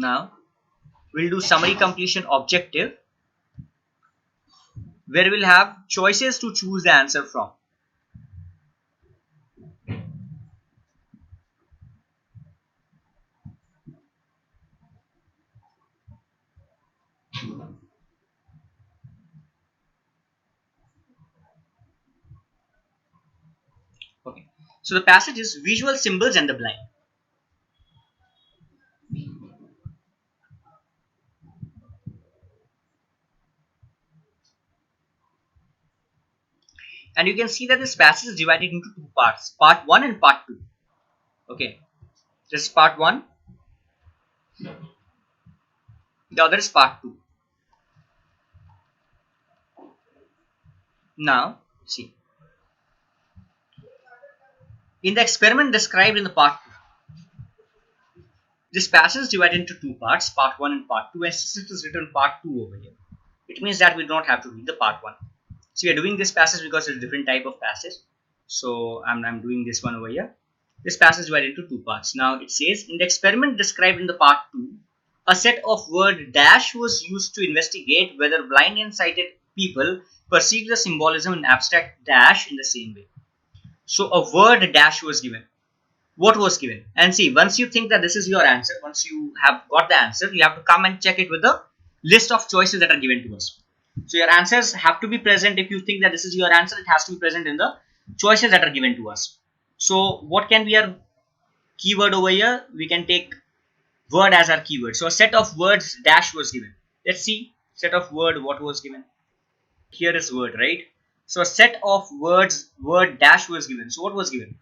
Now we'll do summary completion objective, where we'll have choices to choose the answer from. Okay. So the passage is visual symbols and the blind. And you can see that this passage is divided into two parts, part 1 and part 2. Okay. This is part 1. The other is part 2. Now, see. In the experiment described in the part 2, this passage is divided into two parts, part 1 and part 2. And since it is written part 2 over here, it means that we don't have to read the part 1. So we are doing this passage because it's a different type of passage. So I'm doing this one over here. This passage is divided into two parts. Now it says, in the experiment described in the part 2, a set of word dash was used to investigate whether blind and sighted people perceive the symbolism in abstract dash in the same way. So a word dash was given. What was given? And see, once you think that this is your answer, once you have got the answer, you have to come and check it with the list of choices that are given to us. So your answers have to be present. If you think that this is your answer, it has to be present in the choices that are given to us. So what can be our keyword over here? We can take word as our keyword. So a set of words dash was given. Let's see set of word what was given. Here is word, right? So a set of words word dash was given. So what was given?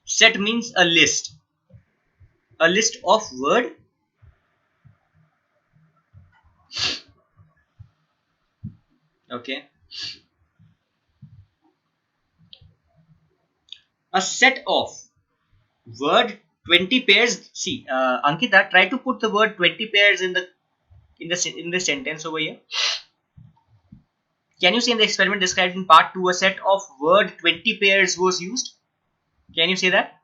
Set means a list. A list of word. Okay. A set of word 20 pairs. See, Ankita, try to put the word 20 pairs in the sentence over here. Can you see in the experiment described in part 2, a set of word 20 pairs was used? Can you say that?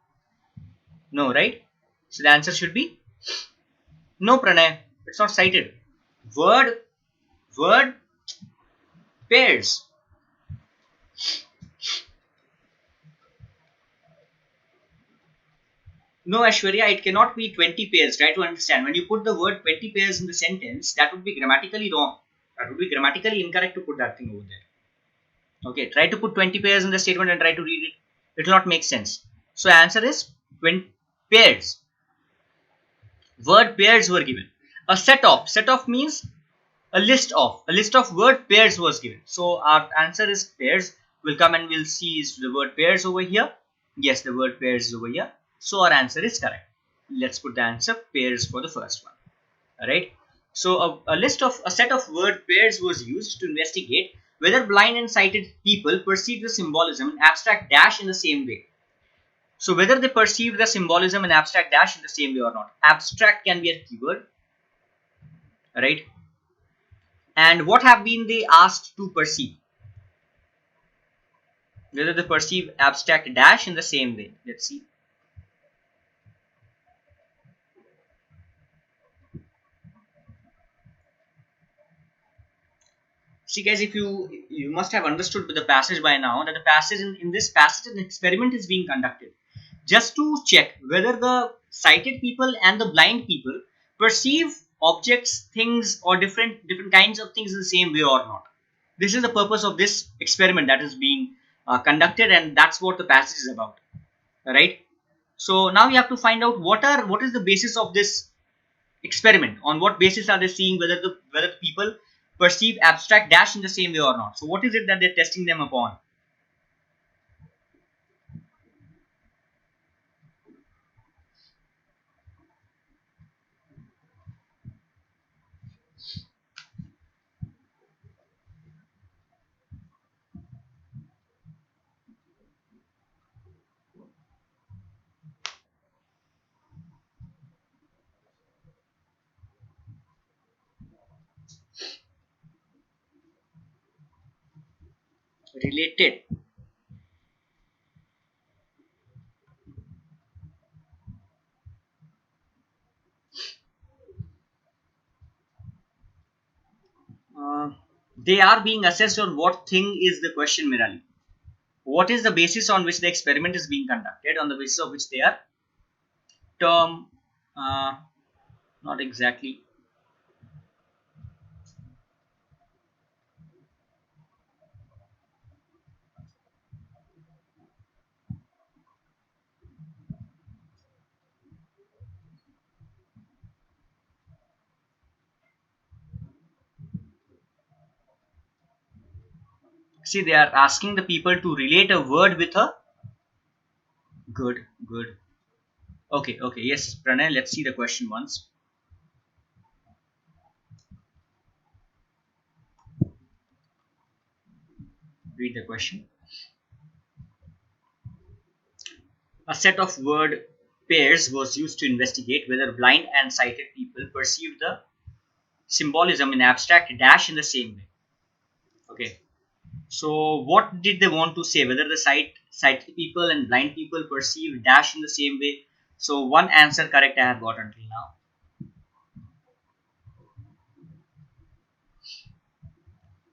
No, right? So the answer should be no, Pranay. It's not cited. Word pairs. No, Ashwarya, it cannot be 20 pairs. Try to understand. When you put the word 20 pairs in the sentence, that would be grammatically wrong. That would be grammatically incorrect to put that thing over there. Okay, try to put 20 pairs in the statement and try to read it. It will not make sense. So answer is 20 pairs. Word pairs were given. A set of means a list of word pairs was given. So our answer is pairs. We'll come and we'll see is the word pairs over here. Yes, the word pairs is over here. So our answer is correct. Let's put the answer pairs for the first one. Alright. So a set of word pairs was used to investigate whether blind and sighted people perceive the symbolism in abstract dash in the same way. So whether they perceive the symbolism in abstract dash in the same way or not. Abstract can be a keyword. Right. And what have been they asked to perceive? Whether they perceive abstract dash in the same way. Let's see. See guys, if you must have understood the passage by now, that the passage in this passage an experiment is being conducted just to check whether the sighted people and the blind people perceive objects, things, or different kinds of things in the same way or not. This is the purpose of this experiment that is being conducted, and that's what the passage is about. Right? So now you have to find out what is the basis of this experiment. On what basis are they seeing whether the people perceive abstract dash in the same way or not? So what is it that they're testing them upon? Related. They are being assessed on what thing is the question, Mirali. What is the basis on which the experiment is being conducted, on the basis of which they are term, uh, not exactly. See, they are asking the people to relate a word with a good, good. Okay, okay, yes, Pranay, let's see the question once. Read the question. A set of word pairs was used to investigate whether blind and sighted people perceive the symbolism in abstract dash in the same way. Okay. So what did they want to say? Whether the sighted people and blind people perceive dash in the same way. So one answer correct I have got until now.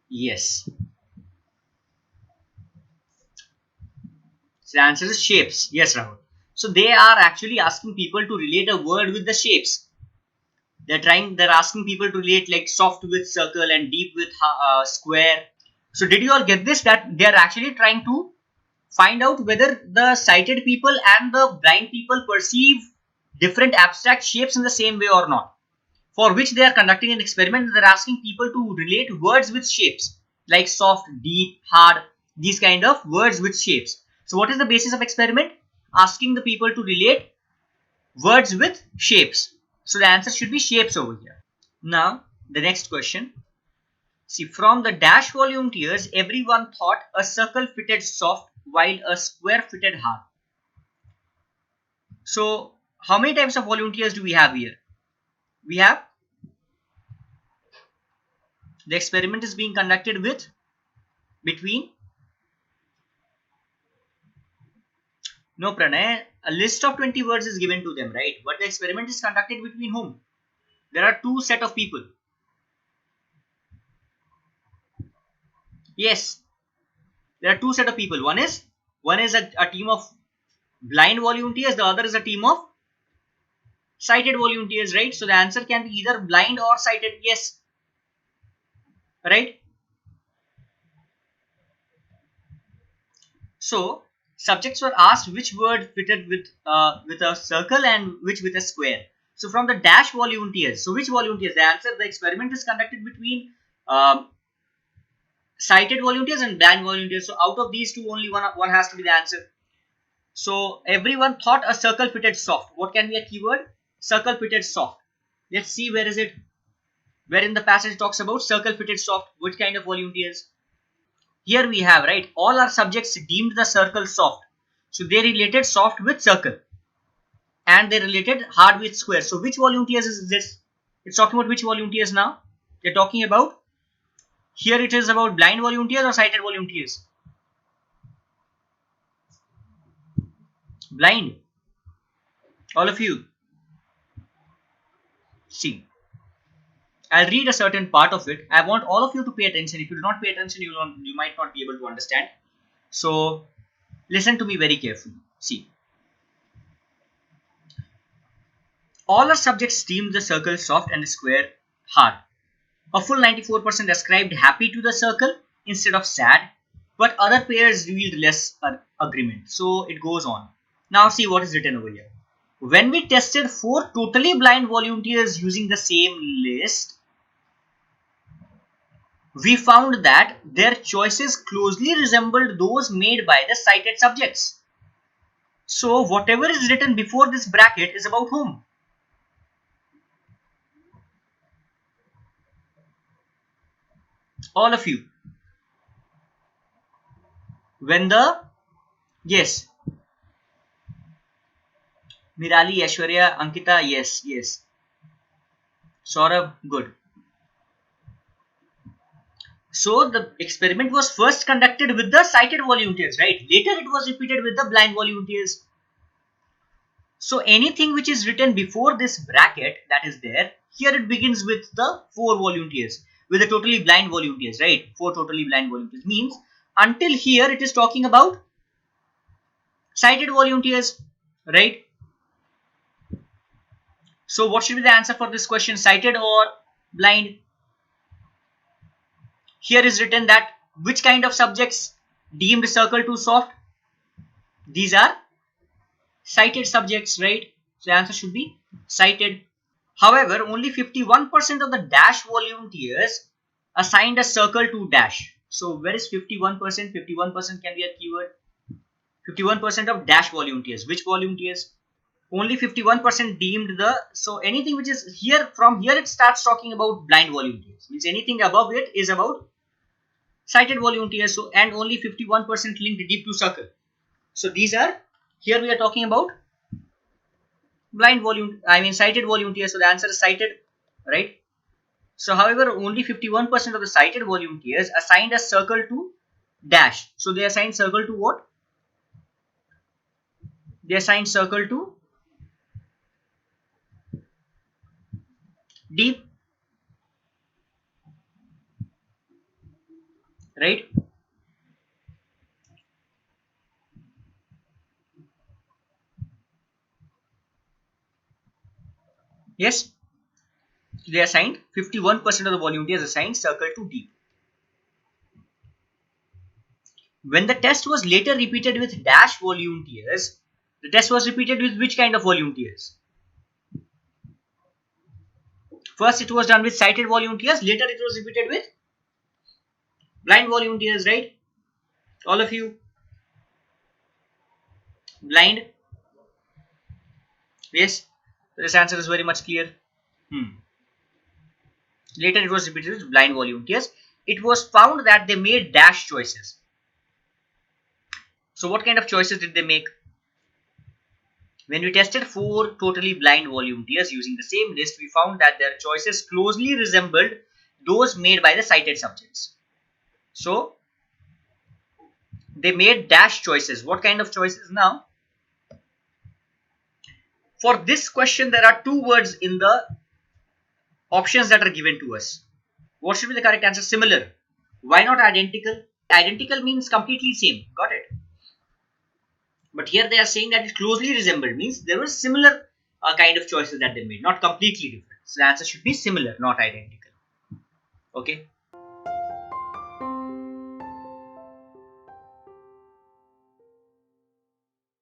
Yes. So the answer is shapes. Yes, Rahul. So they are actually asking people to relate a word with the shapes. They're asking people to relate like soft with circle and deep with square. So did you all get this? That they are actually trying to find out whether the sighted people and the blind people perceive different abstract shapes in the same way or not. For which they are conducting an experiment. They're asking people to relate words with shapes like soft, deep, hard, these kind of words with shapes. So what is the basis of experiment? Asking the people to relate words with shapes. So the answer should be shapes over here. Now the next question. See, from the dash volunteers, everyone thought a circle fitted soft while a square fitted hard. So how many types of volunteers do we have here? We have, the experiment is being conducted with, between, no Pranay, a list of 20 words is given to them, right? But the experiment is conducted between whom? There are two set of people. Yes, there are two set of people. One is a team of blind volunteers, the other is a team of sighted volunteers, right? So the answer can be either blind or sighted. Yes, right? So subjects were asked which word fitted with a circle and which with a square. So from the dash volunteers, so which volunteers? The answer, the experiment is conducted between sighted volunteers and blind volunteers. So out of these two, only one has to be the answer. So everyone thought a circle fitted soft. What can be a keyword? Circle fitted soft. Let's see, where is it? Where in the passage talks about circle fitted soft? Which kind of volunteers? Here we have, right, all our subjects deemed the circle soft. So they related soft with circle and they related hard with square. So which volunteers is this? It's talking about which volunteers now? They're talking about, here it is about blind volunteers or sighted volunteers? Blind. All of you. See, I'll read a certain part of it. I want all of you to pay attention. If you do not pay attention, you might not be able to understand. So listen to me very carefully. See, all our subjects deemed the circle soft and the square hard. A full 94% ascribed happy to the circle instead of sad, but other pairs revealed less agreement. So it goes on. Now see what is written over here. When we tested 4 totally blind volunteers using the same list, we found that their choices closely resembled those made by the cited subjects. So whatever is written before this bracket is about whom? All of you. When the, yes, Mirali, Aishwarya, Ankita, yes, yes. Saurabh, good. So the experiment was first conducted with the sighted volunteers, right? Later it was repeated with the blind volunteers. So anything which is written before this bracket that is there, here it begins with the 4 volunteers. with the totally blind volunteers, right? 4 totally blind volunteers. Means until here it is talking about sighted volunteers, right? So what should be the answer for this question, sighted or blind? Here is written that which kind of subjects deemed circle too soft? These are sighted subjects, right? So the answer should be sighted. However, only 51% of the dash volunteers assigned a circle to dash. So where is 51%? 51% can be a keyword. 51% of dash volunteers. Which volunteers? Only 51% deemed the, so anything which is here, from here it starts talking about blind volunteers. Means anything above it is about sighted volunteers. So and only 51% linked deep to circle. So these are, here we are talking about blind sighted volunteers. So the answer is sighted, right? So however, only 51% of the sighted volunteers assigned a circle to dash. So they assigned circle to what? They assigned circle to deep, right? Yes, they assigned 51% of the volunteers assigned circle to deep. When the test was later repeated with dash volunteers, the test was repeated with which kind of volunteers? First it was done with sighted volunteers, later it was repeated with blind volunteers, right? All of you? Blind? Yes? This answer is very much clear. Later it was repeated with blind volunteers. It was found that they made dash choices. So what kind of choices did they make? When we tested 4 totally blind volunteers using the same list, we found that their choices closely resembled those made by the sighted subjects. So they made dash choices. What kind of choices now? For this question, there are 2 words in the options that are given to us. What should be the correct answer? Similar. Why not identical? Identical means completely same. Got it? But here they are saying that it closely resembled, means there were similar kind of choices that they made, not completely different. So the answer should be similar, not identical. Okay.